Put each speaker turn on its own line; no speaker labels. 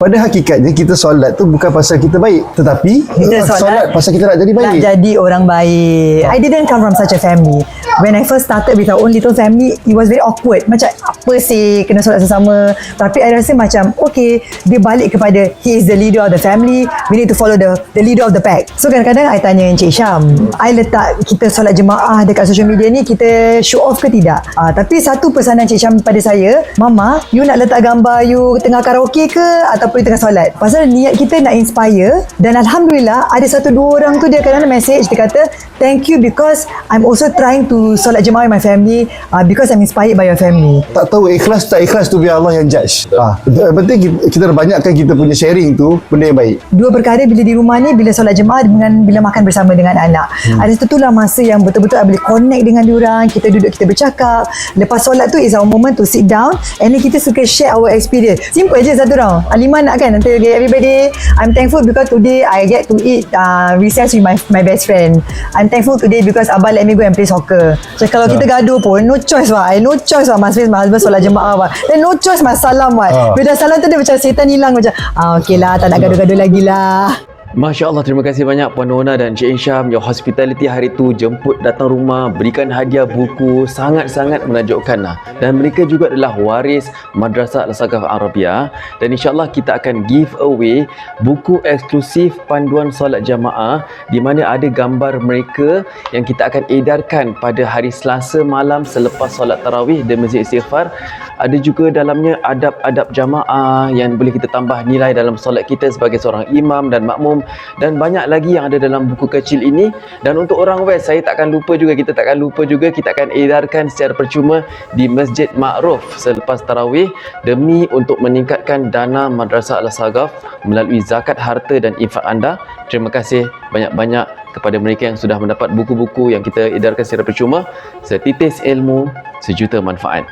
Pada hakikatnya kita solat tu bukan pasal kita baik, tetapi
Kita
solat pasal kita nak jadi baik.
Nak jadi orang baik. I didn't come from such a family. When I first started with our own little family, it was very awkward. Macam apa sih kena solat sesama. Tapi I rasa macam okay, dia balik kepada he is the leader of the family. We need to follow the leader of the pack. So kadang-kadang I tanya Encik Syam, I letak kita solat jemaah dekat social media ni, kita show off ke tidak? Tapi satu pesanan Encik Syam pada saya, Mama, you nak letak gambar you tengah karaoke ke ataupun you tengah solat? Pasal niat kita nak inspire. Dan Alhamdulillah ada satu dua orang tu dia kadang-kadang message, dia kata thank you because I'm also trying to solat jemaah with my family because I'm inspired by your family.
Tak tahu ikhlas tak ikhlas tu biar Allah yang judge. Yang penting kita banyakkan kita punya sharing tu benda yang baik.
Dua perkara bila di rumah ni, bila solat jemaah dengan bila makan bersama dengan anak. Ada satu lah masa yang betul-betul I boleh connect dengan diorang. Kita duduk, kita bercakap. Lepas solat tu is our moment to sit down and then kita suka share our experience. Simple je satu round. Alima nak kan nanti everybody, I'm thankful because today I get to eat recess with my best friend. I'm thankful today because Abah let me go and play soccer. So kalau kita gaduh pun no choice wah. No choice wah Mas Fiz, Mas Azbar solat jemaah wah. Then no choice Mas salam wah. Bila dah salam tu dia macam setan hilang macam okey lah, tak nak gaduh-gaduh lagi lah.
Masya Allah, terima kasih banyak Puan Nona dan Encik Insyam. Your hospitality hari tu, jemput datang rumah, berikan hadiah buku, sangat-sangat menakjubkan lah. Dan mereka juga adalah waris Madrasah Al-Saqaf Arabiah. Dan insyaAllah kita akan give away buku eksklusif panduan solat jamaah di mana ada gambar mereka yang kita akan edarkan pada hari Selasa malam selepas solat tarawih di Masjid Istighfar. Ada juga dalamnya adab-adab jamaah yang boleh kita tambah nilai dalam solat kita sebagai seorang imam dan makmum, dan banyak lagi yang ada dalam buku kecil ini. Dan untuk orang West, kita takkan lupa juga kita akan edarkan secara percuma di Masjid Ma'ruf selepas tarawih demi untuk meningkatkan dana Madrasah Al-Saqaf melalui zakat harta dan infak anda. Terima kasih banyak-banyak kepada mereka yang sudah mendapat buku-buku yang kita edarkan secara percuma. Setitis ilmu, sejuta manfaat.